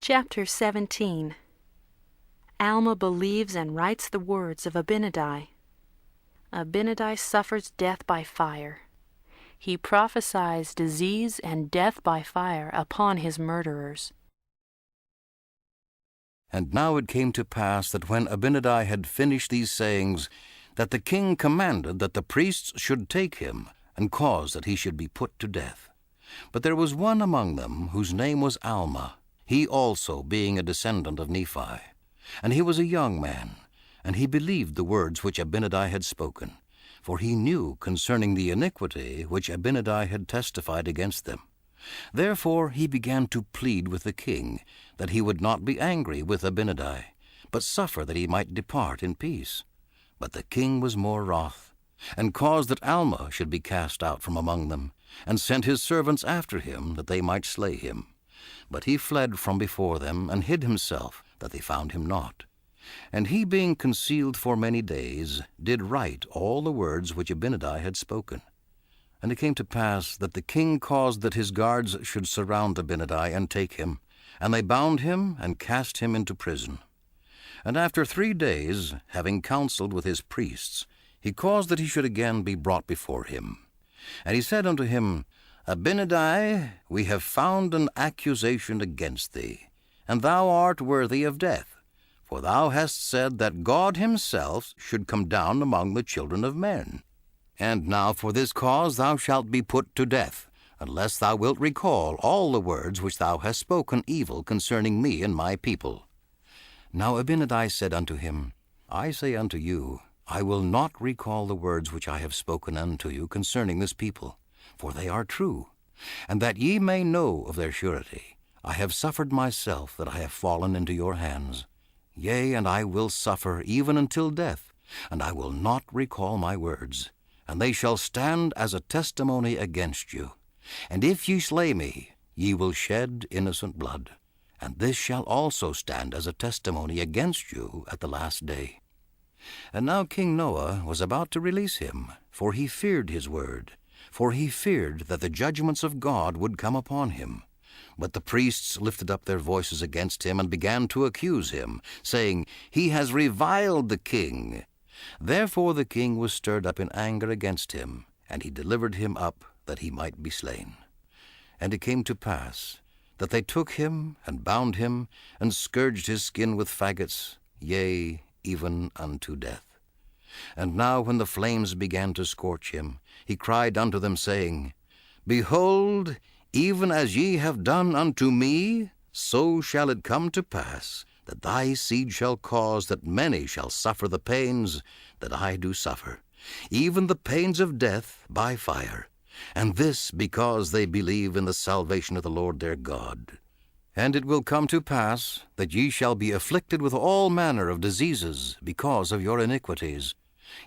Chapter 17. Alma believes and writes the words of Abinadi. Abinadi suffers death by fire. He prophesies disease and death by fire upon his murderers. And now it came to pass that when Abinadi had finished these sayings, that the king commanded that the priests should take him, and cause that he should be put to death. But there was one among them whose name was Alma, he also being a descendant of Nephi. And he was a young man, and he believed the words which Abinadi had spoken, for he knew concerning the iniquity which Abinadi had testified against them. Therefore he began to plead with the king, that he would not be angry with Abinadi, but suffer that he might depart in peace. But the king was more wroth, and caused that Alma should be cast out from among them, and sent his servants after him, that they might slay him. But he fled from before them, and hid himself, that they found him not. And he, being concealed for many days, did write all the words which Abinadi had spoken. And it came to pass that the king caused that his guards should surround Abinadi and take him, and they bound him and cast him into prison. And after 3 days, having counseled with his priests, he caused that he should again be brought before him. And he said unto him, Abinadi, we have found an accusation against thee, and thou art worthy of death. For thou hast said that God himself should come down among the children of men. And now for this cause thou shalt be put to death, unless thou wilt recall all the words which thou hast spoken evil concerning me and my people. Now Abinadi said unto him, I say unto you, I will not recall the words which I have spoken unto you concerning this people, for they are true. And that ye may know of their surety, I have suffered myself that I have fallen into your hands. Yea, and I will suffer even until death, and I will not recall my words. And they shall stand as a testimony against you. And if ye slay me, ye will shed innocent blood. And this shall also stand as a testimony against you at the last day. And now King Noah was about to release him, for he feared his word, for he feared that the judgments of God would come upon him. But the priests lifted up their voices against him and began to accuse him, saying, He has reviled the king. Therefore the king was stirred up in anger against him, and he delivered him up that he might be slain. And it came to pass that they took him and bound him and scourged his skin with faggots, yea, even unto death. And now when the flames began to scorch him, he cried unto them, saying, Behold, even as ye have done unto me, so shall it come to pass, that thy seed shall cause that many shall suffer the pains that I do suffer, even the pains of death by fire, and this because they believe in the salvation of the Lord their God. And it will come to pass that ye shall be afflicted with all manner of diseases because of your iniquities.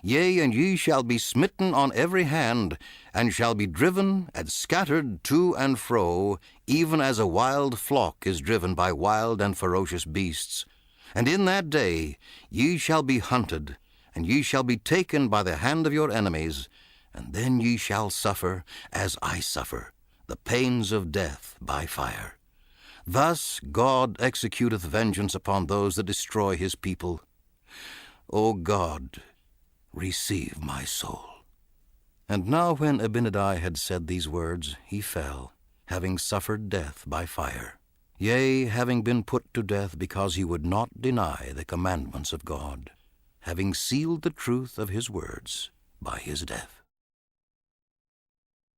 Yea, and ye shall be smitten on every hand, and shall be driven and scattered to and fro, even as a wild flock is driven by wild and ferocious beasts. And in that day ye shall be hunted, and ye shall be taken by the hand of your enemies, and then ye shall suffer, as I suffer, the pains of death by fire. Thus God executeth vengeance upon those that destroy his people. O God, receive my soul. And now when Abinadi had said these words, he fell, having suffered death by fire, yea, having been put to death because he would not deny the commandments of God, having sealed the truth of his words by his death.